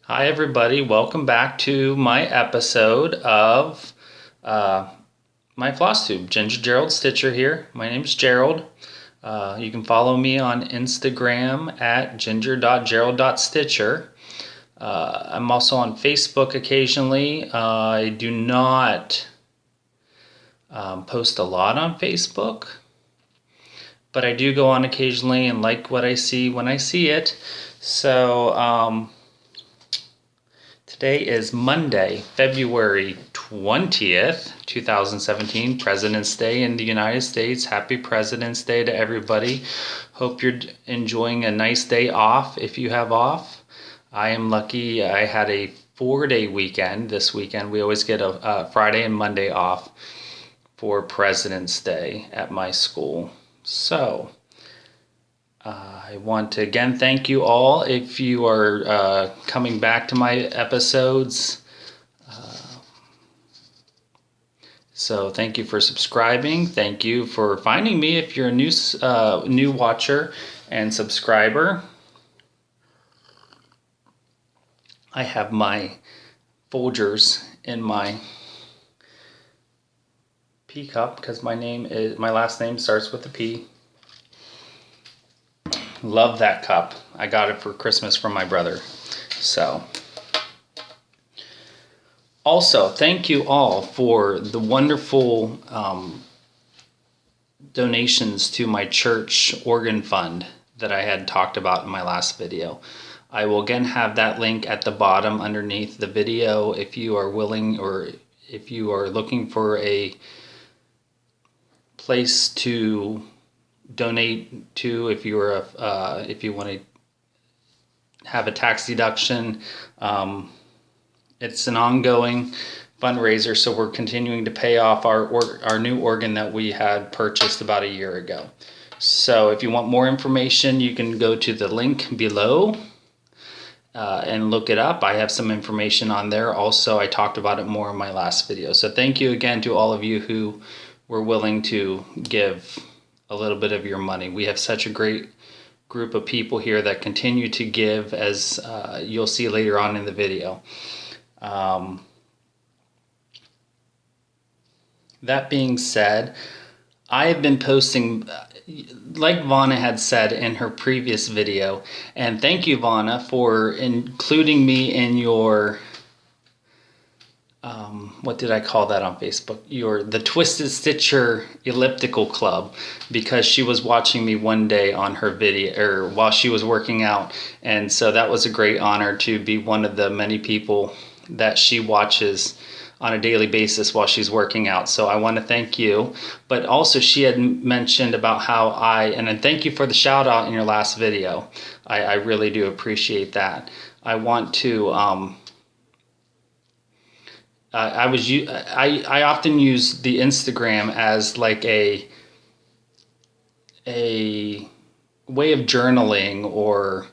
Hi everybody, welcome back to my episode of my Flosstube. Ginger Gerald Stitcher here. My name is Gerald. You can follow me on Instagram at ginger.gerald.stitcher. I'm also on Facebook occasionally. I do not post a lot on Facebook, but I do go on occasionally and like what I see when I see it. So today is Monday, February 20th, 2017, President's Day in the United States. Happy President's Day to everybody. Hope you're enjoying a nice day off if you have off. I am lucky. I had a 4-day weekend this weekend. We always get a Friday and Monday off for President's Day at my school. So I want to again thank you all if you are coming back to my episodes. So thank you for subscribing. Thank you for finding me if you're a new watcher and subscriber. I have my Folgers in my P cup because my last name starts with a P. Love that cup. I got it for Christmas from my brother. So, also, thank you all for the wonderful donations to my church organ fund that I had talked about in my last video. I will again have that link at the bottom underneath the video if you are willing, or if you are looking for a place to donate to, if you want to have a tax deduction. It's an ongoing fundraiser, so we're continuing to pay off our new organ that we had purchased about a year ago. So if you want more information, you can go to the link below and look it up. I have some information on there. Also, I talked about it more in my last video. So thank you again to all of you who were willing to give a little bit of your money. We have such a great group of people here that continue to give, as you'll see later on in the video. That being said, I have been posting, like Vonna had said in her previous video, and thank you, Vonna, for including me in your what did I call that on Facebook? The Twisted Stitcher Elliptical Club, because she was watching me one day on her video, or while she was working out, and so that was a great honor to be one of the many people that she watches on a daily basis while she's working out. So I want to thank you. But also, she had mentioned about how and thank you for the shout out in your last video. I really do appreciate that. I want to I often use the Instagram as like a way of journaling, or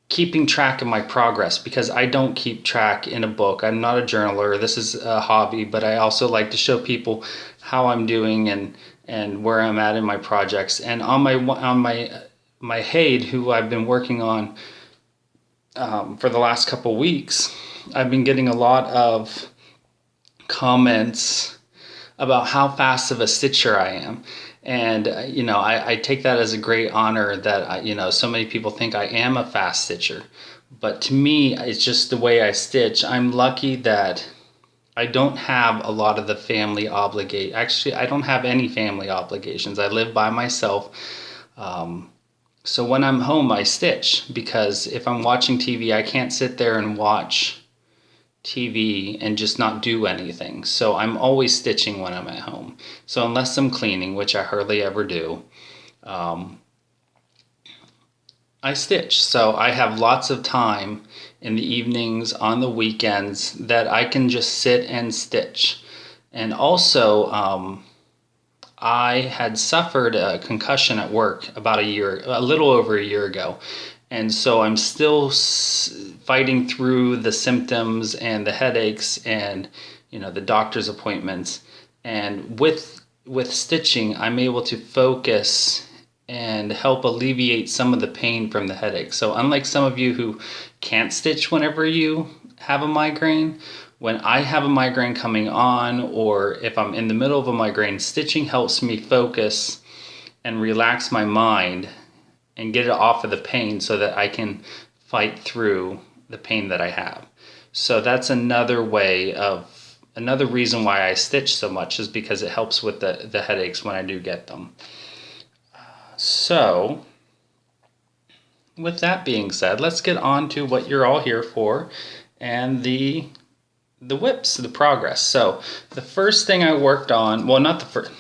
keeping track of my progress, because I don't keep track in a book. I'm not a journaler. This is a hobby, but I also like to show people how I'm doing and where I'm at in my projects. And on my Haid, who I've been working on for the last couple weeks, I've been getting a lot of comments about how fast of a stitcher I am. And, I take that as a great honor that, so many people think I am a fast stitcher. But to me, it's just the way I stitch. I'm lucky that I don't have a lot of the family obligation. Actually, I don't have any family obligations. I live by myself. So when I'm home, I stitch, because if I'm watching TV, I can't sit there and watch TV and just not do anything. So I'm always stitching when I'm at home. So unless I'm cleaning, which I hardly ever do, I stitch. So I have lots of time in the evenings, on the weekends, that I can just sit and stitch. And also, I had suffered a concussion at work about a little over a year ago. And so I'm still fighting through the symptoms and the headaches and, the doctor's appointments. And with stitching, I'm able to focus and help alleviate some of the pain from the headache. So unlike some of you who can't stitch whenever you have a migraine, when I have a migraine coming on, or if I'm in the middle of a migraine, stitching helps me focus and relax my mind and get it off of the pain so that I can fight through the pain that I have. So that's another reason why I stitch so much, is because it helps with the headaches when I do get them. So with that being said, let's get on to what you're all here for, and the whips, the progress. So the first thing I worked on, well, not the first,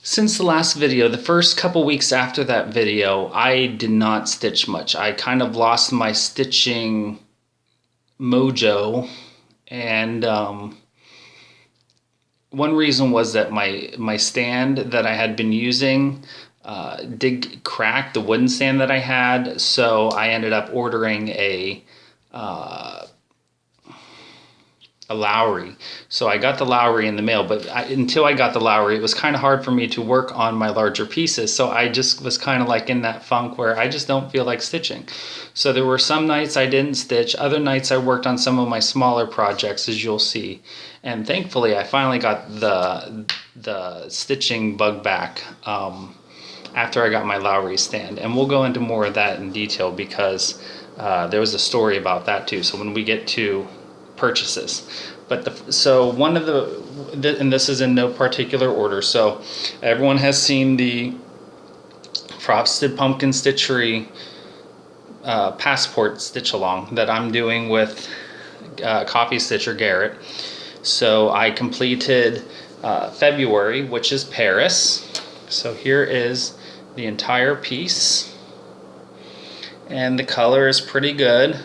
since the last video, the first couple weeks after that video, I did not stitch much. I kind of lost my stitching mojo, and one reason was that my stand that I had been using did crack, the wooden stand that I had, so I ended up ordering a Lowry. So I got the Lowry in the mail, but until I got the Lowry, it was kind of hard for me to work on my larger pieces. So I just was kind of like in that funk where I just don't feel like stitching. So there were some nights I didn't stitch. Other nights I worked on some of my smaller projects, as you'll see. And thankfully I finally got the stitching bug back after I got my Lowry stand. And we'll go into more of that in detail, because there was a story about that too. So when we get to purchases, but so one of and this is in no particular order. So everyone has seen the Frosted Pumpkin Stitchery passport stitch along that I'm doing with Coffee Stitcher Garrett. So I completed February, which is Paris. So here is the entire piece, and the color is pretty good.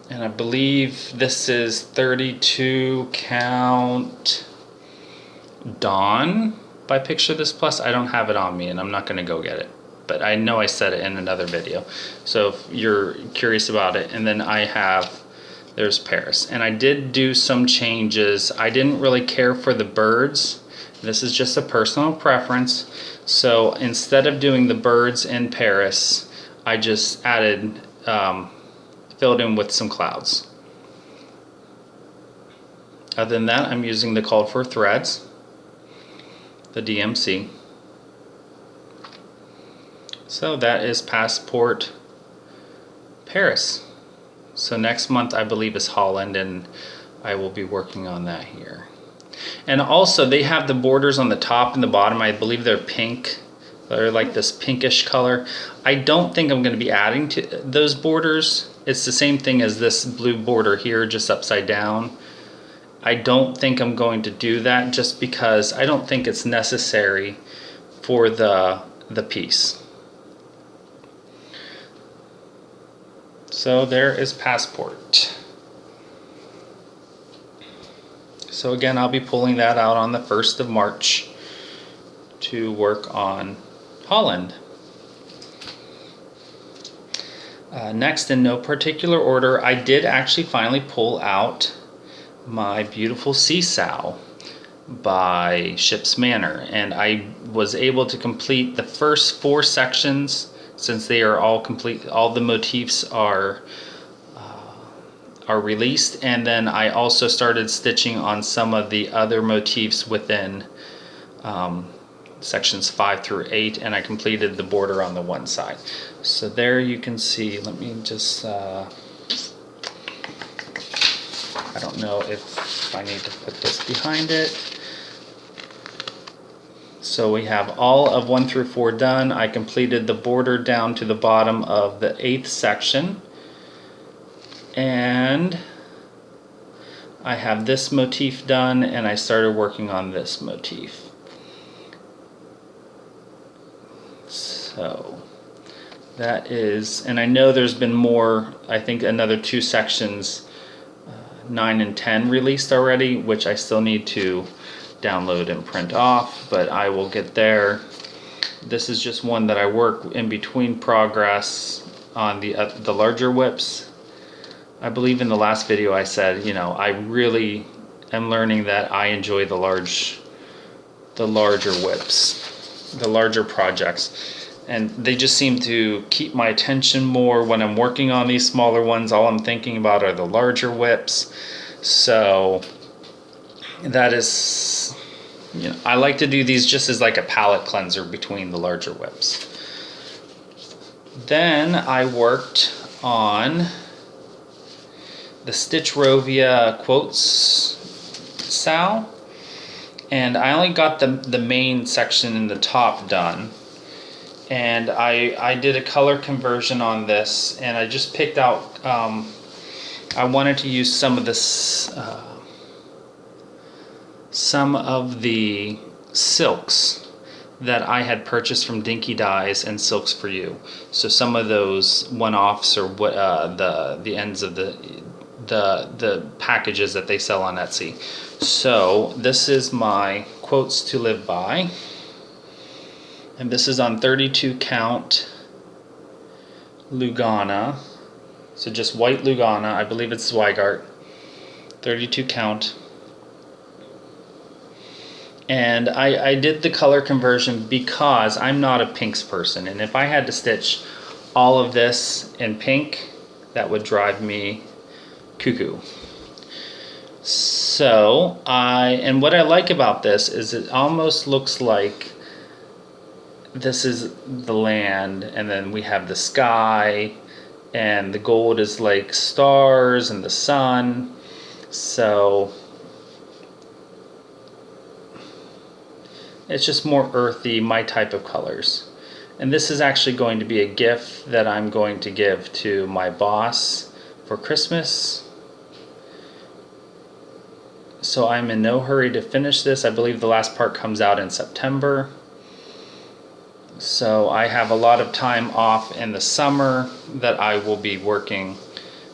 And I believe this is 32 count Dawn by Picture This Plus. I don't have it on me, and I'm not going to go get it, but I know I said it in another video, so if you're curious about it. And then there's Paris, and I did do some changes. I didn't really care for the birds. This is just a personal preference. So instead of doing the birds in Paris, I just added filled in with some clouds. Other than that, I'm using the called for threads, the DMC. So that is Passport Paris. So next month I believe is Holland, and I will be working on that here. And also they have the borders on the top and the bottom. I believe they're pink. They're like this pinkish color. I don't think I'm going to be adding to those borders. It's the same thing as this blue border here, just upside down. I don't think I'm going to do that, just because I don't think it's necessary for the piece. So there is Passport. So again, I'll be pulling that out on the 1st of March to work on Holland. Next, in no particular order, I did actually finally pull out my beautiful Seesaw by Ship's Manor, and I was able to complete the first 4 sections, since they are all complete. All the motifs are released, and then I also started stitching on some of the other motifs within sections 5 through 8, and I completed the border on the one side. So there you can see, let me just I don't know if I need to put this behind it. So we have all of 1 through 4 done. I completed the border down to the bottom of the 8th section, and I have this motif done, and I started working on this motif. So that is, and I know there's been more, I think another 2 sections, 9 and 10 released already, which I still need to download and print off, but I will get there. This is just one that I work in between progress on the larger whips. I believe in the last video I said, you know, I really am learning that I enjoy the larger whips. the larger projects. And they just seem to keep my attention more when I'm working on these smaller ones. All I'm thinking about are the larger whips. So that is, you know, I like to do these just as like a palette cleanser between the larger whips. Then I worked on the Stitch Rovia quotes Sal, and I only got the main section in the top done. And I did a color conversion on this, and I just picked out, I wanted to use some of this, some of the silks that I had purchased from Dinky Dyes and Silks for You. So some of those one-offs, or what the ends of the packages that they sell on Etsy. So this is my quotes to live by. And this is on 32 count Lugana. So just white Lugana, I believe it's Zweigart. 32 count. And I did the color conversion because I'm not a pinks person. And if I had to stitch all of this in pink, that would drive me cuckoo. So, and what I like about this is it almost looks like this is the land, and then we have the sky, and the gold is like stars and the sun. So it's just more earthy, my type of colors. And this is actually going to be a gift that I'm going to give to my boss for Christmas. So I'm in no hurry to finish this. I believe the last part comes out in September. So I have a lot of time off in the summer that I will be working.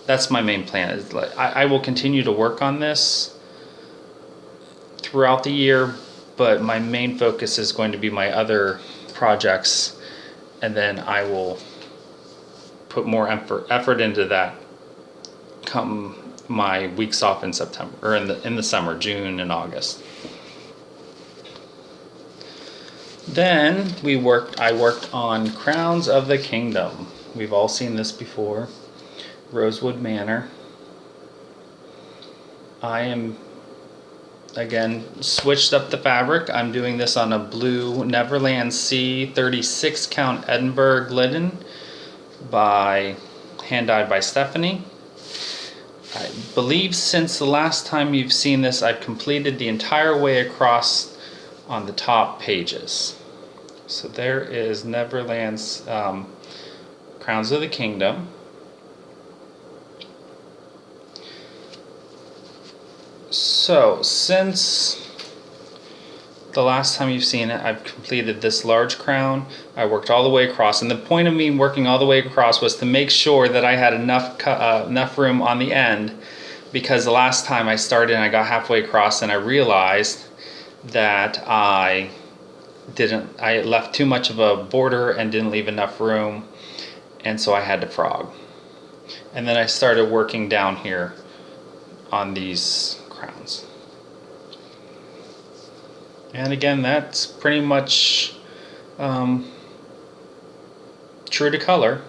That's my main plan. Is like I will continue to work on this throughout the year, but my main focus is going to be my other projects, and then I will put more effort into that come my weeks off in September, or in the summer, June and August. Then I worked on Crowns of the Kingdom. We've all seen this before. Rosewood Manor. I am, again, switched up the fabric. I'm doing this on a blue Neverland Sea 36 count Edinburgh linen by hand dyed by Stephanie. I believe since the last time you've seen this, I've completed the entire way across on the top pages. So there is Neverland's Crowns of the Kingdom. So since the last time you've seen it, I've completed this large crown. I worked all the way across, and the point of me working all the way across was to make sure that I had enough room on the end, because the last time I started and I got halfway across and I realized that I left too much of a border and didn't leave enough room, and so I had to frog. And then I started working down here on these crowns. And again, that's pretty much true to color.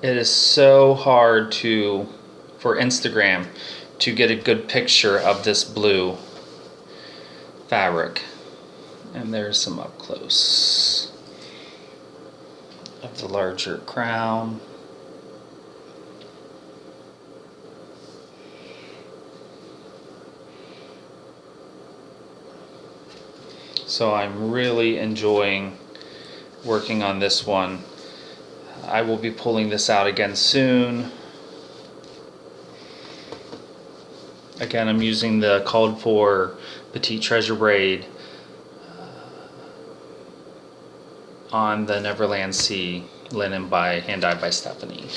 It is so hard for Instagram to get a good picture of this blue fabric. And there's some up close of the larger crown. So I'm really enjoying working on this one. I will be pulling this out again soon. Again, I'm using the called for Petite Treasure braid on the Neverland Sea linen by hand dyed by Stephanie.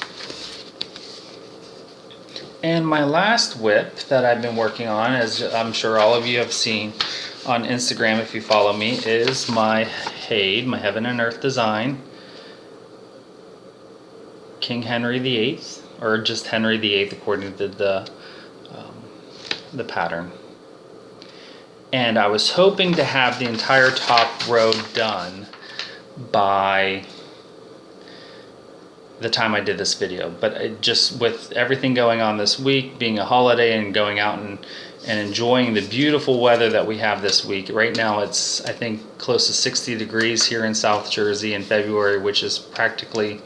And my last whip that I've been working on, as I'm sure all of you have seen on Instagram if you follow me, is my Hade, my Heaven and Earth design, King Henry VIII, or just Henry VIII according to the pattern. And I was hoping to have the entire top row done by the time I did this video, but just with everything going on this week, being a holiday and going out and enjoying the beautiful weather that we have this week. Right now it's, I think, close to 60 degrees here in South Jersey in February, which is practically,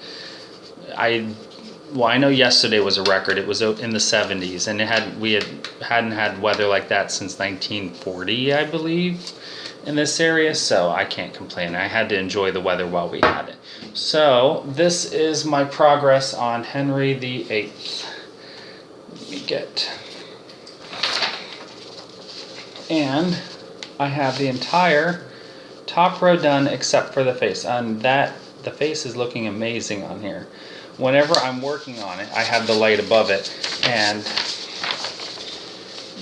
I know yesterday was a record. It was in the 70s, and we hadn't had weather like that since 1940, I believe, in this area, so I can't complain. I had to enjoy the weather while we had it. So this is my progress on Henry VIII. Let me get, and I have the entire top row done except for the face, and the face is looking amazing on here. Whenever I'm working on it, I have the light above it, and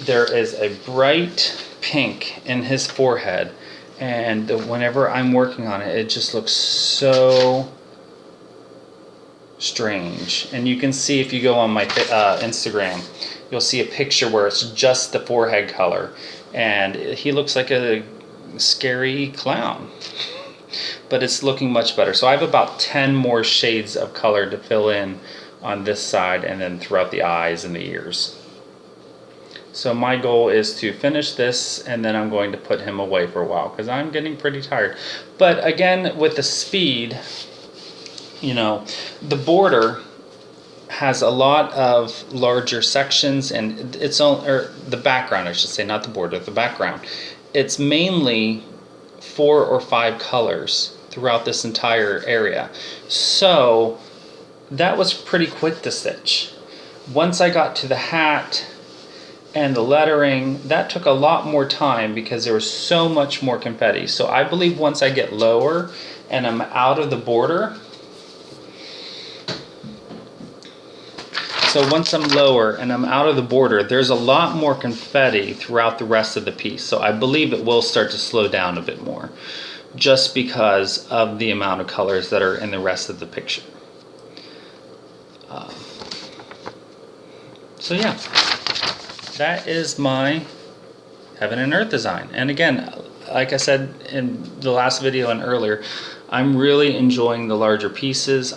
there is a bright pink in his forehead, and whenever I'm working on it, it just looks so strange. And you can see, if you go on my Instagram, you'll see a picture where it's just the forehead color, and he looks like a scary clown. But it's looking much better. So I have about 10 more shades of color to fill in on this side, and then throughout the eyes and the ears. So my goal is to finish this, and then I'm going to put him away for a while because I'm getting pretty tired. But again, with the speed, you know, the border has a lot of larger sections, and it's or the background, I should say, not the border, the background. It's mainly 4 or 5 colors throughout this entire area. So that was pretty quick to stitch. Once I got to the hat and the lettering, that took a lot more time because there was so much more confetti. So I believe once I get lower and I'm out of the border, once I'm lower and I'm out of the border, there's a lot more confetti throughout the rest of the piece. So I believe it will start to slow down a bit more, just because of the amount of colors that are in the rest of the picture. So yeah, that is my Heaven and Earth design. And again, like I said in the last video and earlier, I'm really enjoying the larger pieces.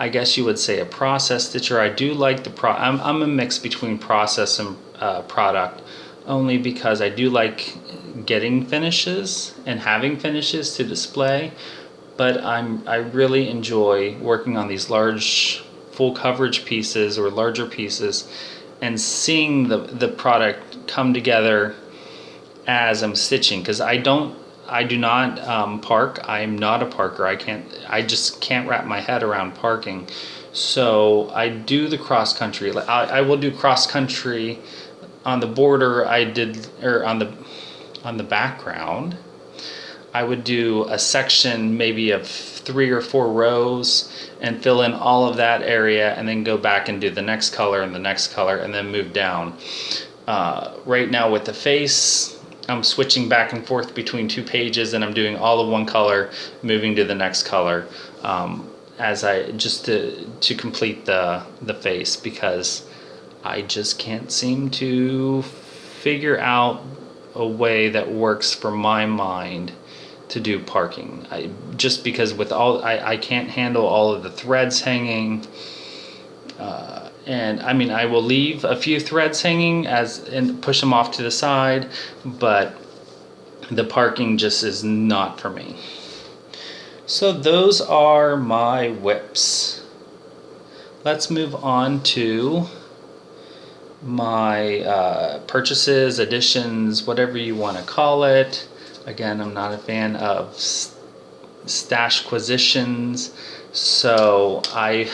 I guess you would say, a process stitcher. I do like I'm a mix between process and product, only because I do like getting finishes and having finishes to display, but I really enjoy working on these large full coverage pieces or larger pieces and seeing the product come together as I'm stitching, because I do not park. I'm not a parker. I just can't wrap my head around parking. So I do the cross country. I will do cross country on the border. Or on the background, I would do a section maybe of 3 or 4 rows and fill in all of that area, and then go back and do the next color and the next color, and then move down. Right now with the face, I'm switching back and forth between 2 pages, and I'm doing all of one color, moving to the next color, as I just to complete the face, because I just can't seem to figure out a way that works for my mind to do parking. Just because with I can't handle all of the threads hanging. And I mean, I will leave a few threads hanging and push them off to the side, but the parking just is not for me. So those are my whips. Let's move on to my purchases, additions, whatever you want to call it. Again, I'm not a fan of stashquisitions. So I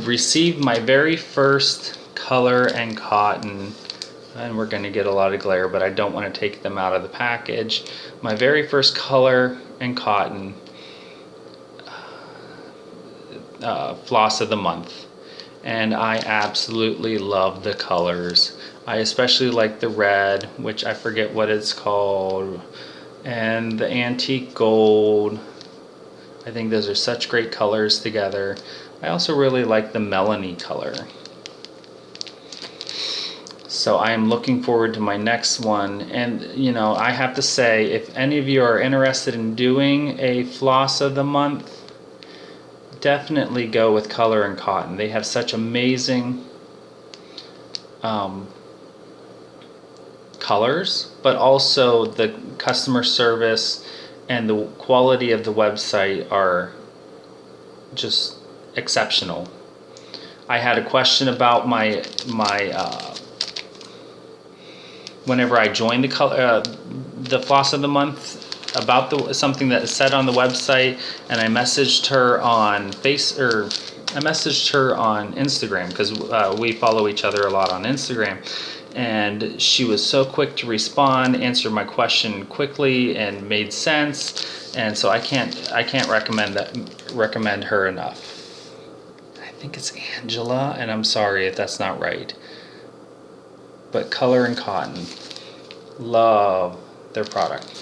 received my very first color and cotton, and we're going to get a lot of glare, but I don't want to take them out of the package. My very first color and cotton floss of the month, and I absolutely love the colors. I especially like the red, which I forget what it's called, and the antique gold. I think those are such great colors together. I also really like the melony color. So I am looking forward to my next one. And you know, I have to say, if any of you are interested in doing a floss of the month, definitely go with Color and Cotton. They have such amazing colors, but also the customer service and the quality of the website are just exceptional. I had a question about my whenever I joined the floss of the month, about something that is said on the website, and I messaged her on Instagram, because we follow each other a lot on Instagram, and she was so quick to respond, answered my question quickly, and made sense. And so I can't recommend her enough. I think it's Angela, and I'm sorry if that's not right. But Color and Cotton, love their product.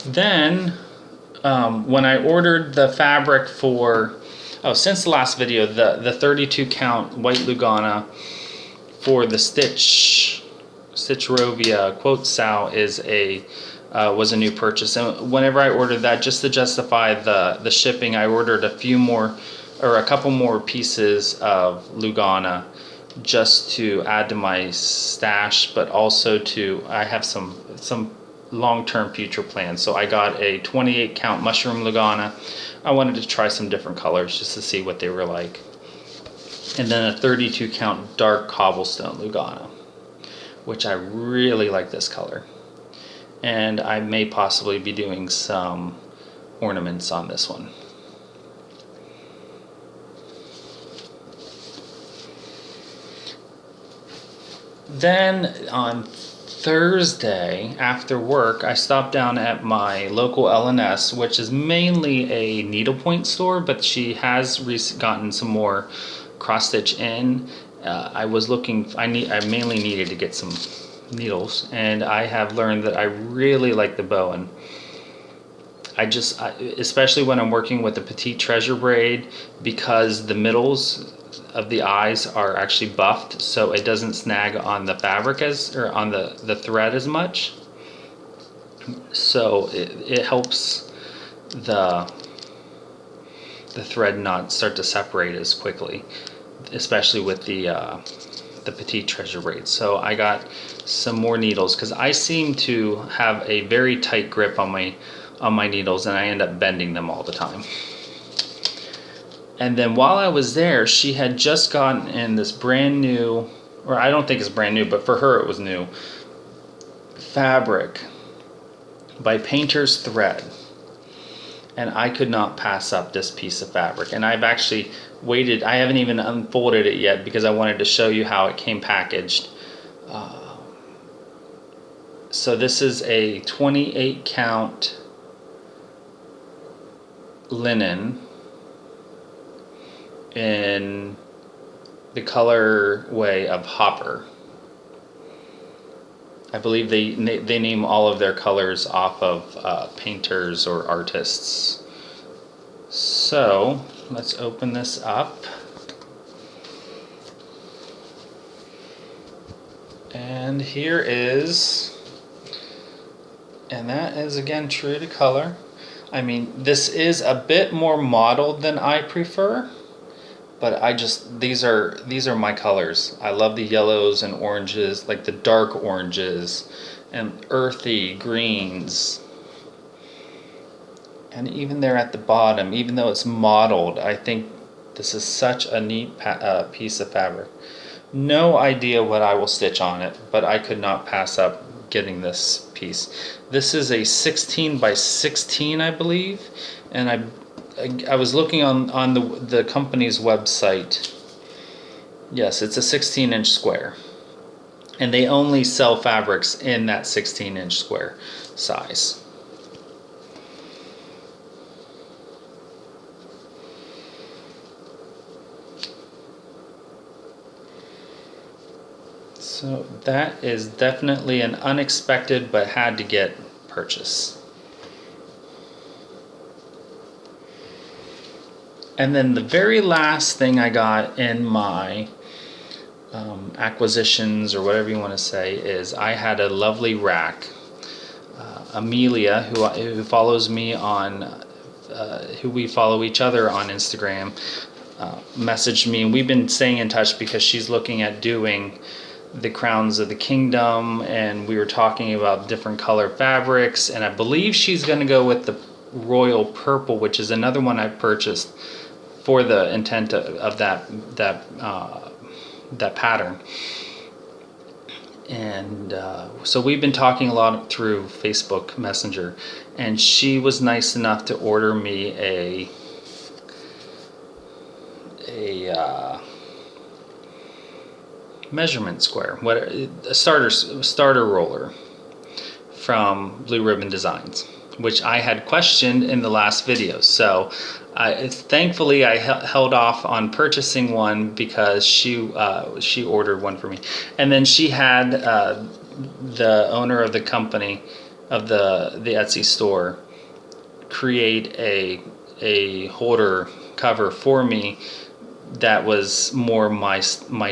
Then when I ordered the fabric for, since the last video, the 32 count white Lugana for the Stitchrovia Quote Sow was a new purchase. And whenever I ordered that, just to justify the shipping, I ordered a couple more pieces of Lugana just to add to my stash, but also I have some long-term future plans. So I got a 28 count mushroom Lugana. I wanted to try some different colors just to see what they were like. And then a 32 count dark cobblestone Lugana, which I really like this color. And I may possibly be doing some ornaments on this one. Then on Thursday after work, I stopped down at my local L&S, which is mainly a needlepoint store, but she has gotten some more cross stitch in. I mainly needed to get some needles, and I have learned that I really like the bowen. Especially when I'm working with the petite treasure braid, because the middles of the eyes are actually buffed, so it doesn't snag on the fabric or on the thread as much. So it helps the thread not start to separate as quickly, especially with the petite treasure braid. So I got some more needles, because I seem to have a very tight grip on my needles, and I end up bending them all the time. And then while I was there, she had just gotten in this brand new, or I don't think it's brand new, but for her it was new, fabric by Painter's Thread. And I could not pass up this piece of fabric. And I've actually waited, I haven't even unfolded it yet, because I wanted to show you how it came packaged. So this is a 28 count linen in the colorway of Hopper. I believe they name all of their colors off of painters or artists. So let's open this up. And here is, and that is again true to color. I mean, this is a bit more mottled than I prefer, but these are my colors. I love the yellows and oranges, like the dark oranges and earthy greens. And even there at the bottom, even though it's mottled, I think this is such a neat piece of fabric. No idea what I will stitch on it, but I could not pass up getting this piece. This is a 16 by 16, I believe, and I was looking on the company's website. Yes, it's a 16-inch square, and they only sell fabrics in that 16-inch square size. So that is definitely an unexpected but had to get purchase. And then the very last thing I got in my acquisitions, or whatever you want to say, is I had a lovely rack. Amelia, who follows me on, who we follow each other on Instagram, messaged me, and we've been staying in touch because she's looking at doing the Crowns of the Kingdom, and we were talking about different color fabrics, and I believe she's going to go with the Royal Purple, which is another one I purchased for the intent of that pattern. And so we've been talking a lot through Facebook Messenger, and she was nice enough to order me a measurement square, a starter roller from Blue Ribbon Designs, which I had questioned in the last video. So thankfully I held off on purchasing one because she ordered one for me. And then she had the owner of the company, of the Etsy store, create a holder cover for me that was more my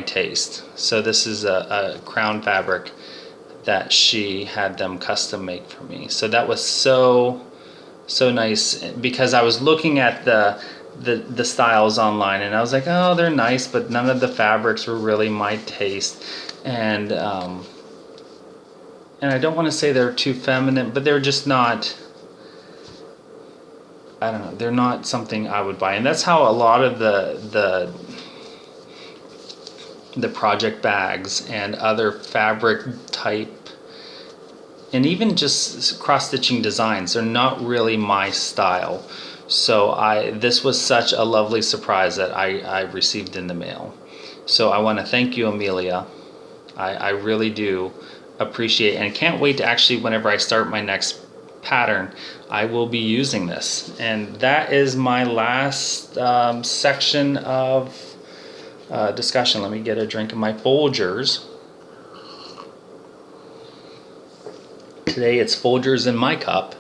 taste. So this is a crown fabric that she had them custom make for me. So that was so nice, because I was looking at the styles online, and I was like, oh, they're nice, but none of the fabrics were really my taste. And I don't want to say they're too feminine, but they're just not, I don't know, they're not something I would buy. And that's how a lot of the project bags and other fabric type, and even just cross-stitching designs, are not really my style. So this was such a lovely surprise that I received in the mail. So I want to thank you, Amelia. I really do appreciate it, and can't wait to actually, whenever I start my next pattern, I will be using this. And that is my last section of discussion. Let me get a drink of my Folgers. Today it's Folgers in my cup.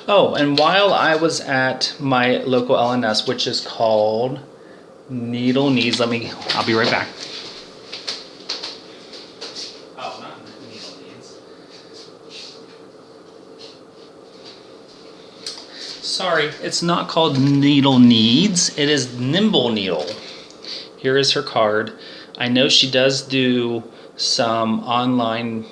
Oh, and while I was at my local LNS, which is called Needle Needs, I'll be right back. Oh, not Needle Needs. Sorry, it's not called Needle Needs. It is Nimble Needle. Here is her card. I know she does do some online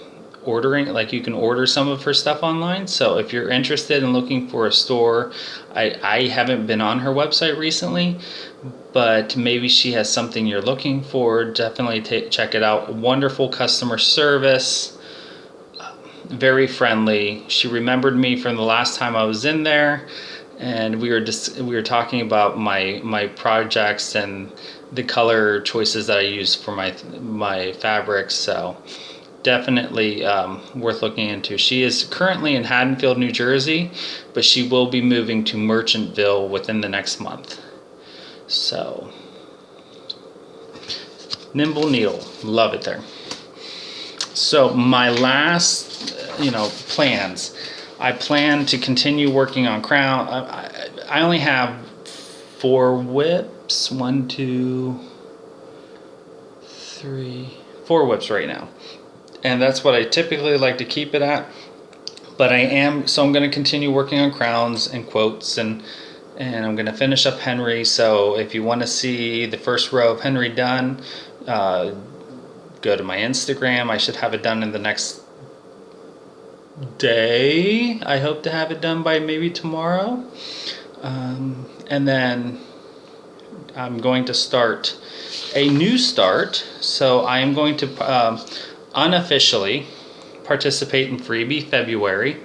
ordering, like you can order some of her stuff online. So if you're interested in looking for a store, I haven't been on her website recently, but maybe she has something you're looking for. Definitely check it out. Wonderful customer service, very friendly. She remembered me from the last time I was in there, and we were talking about my projects and the color choices that I use for my fabrics. So definitely worth looking into. She is currently in Haddonfield, New Jersey, but she will be moving to Merchantville within the next month. So, Nimble Needle, love it there. So my last, plans. I plan to continue working on crown. I only have 4 whips. 1, 2, 3, 4 whips right now. And that's what I typically like to keep it at. But I'm going to continue working on crowns and quotes, and I'm going to finish up Henry. So if you want to see the first row of Henry done, go to my Instagram. I should have it done in the next day. I hope to have it done by maybe tomorrow. And then I'm going to start a new start. So I am going to unofficially participate in Freebie February,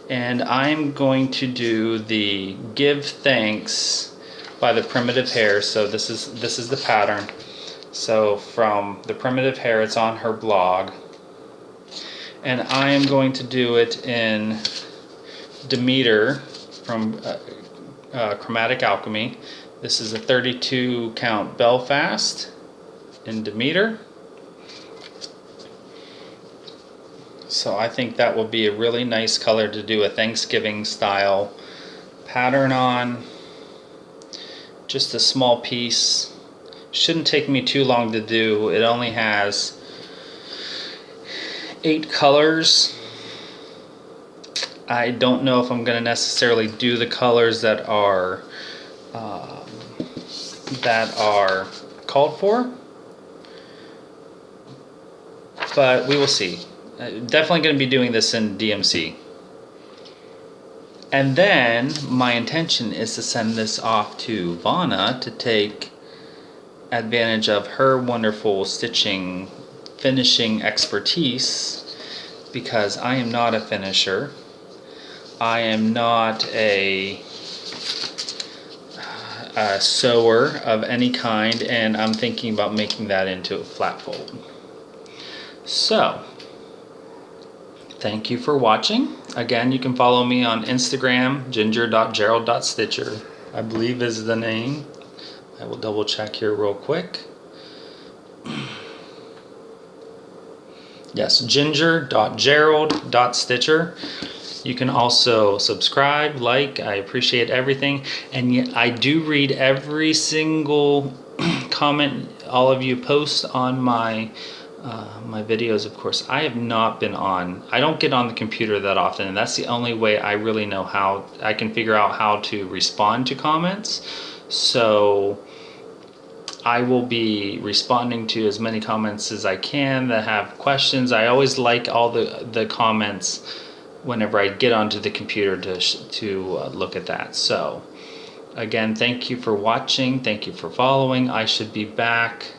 and I'm going to do the Give Thanks by the Primitive Hair. So this is the pattern. So from the Primitive Hair, it's on her blog, and I am going to do it in Demeter from Chromatic Alchemy. This is a 32 count Belfast in Demeter. So I think that will be a really nice color to do a Thanksgiving style pattern on. Just a small piece. Shouldn't take me too long to do. It only has 8 colors. I don't know if I'm going to necessarily do the colors that are called for, but we will see. Definitely going to be doing this in DMC. And then my intention is to send this off to Vana to take advantage of her wonderful finishing expertise, because I am not a finisher. I am not a sewer of any kind, and I'm thinking about making that into a flat fold. So, thank you for watching. Again, you can follow me on Instagram, ginger.gerald.stitcher, I believe is the name. I will double check here real quick. Yes, ginger.gerald.stitcher. You can also subscribe, like, I appreciate everything. And yet I do read every single comment all of you post on my my videos. Of course, I have not been on, I don't get on the computer that often, and that's the only way I really know how, I can figure out how to respond to comments. So I will be responding to as many comments as I can that have questions. I always like all the comments whenever I get onto the computer to look at that. So again, thank you for watching, thank you for following. I should be back,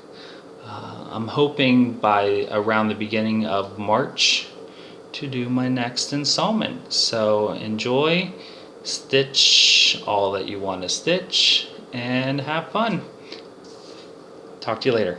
I'm hoping by around the beginning of March, to do my next installment. So enjoy, stitch all that you want to stitch, and have fun. Talk to you later.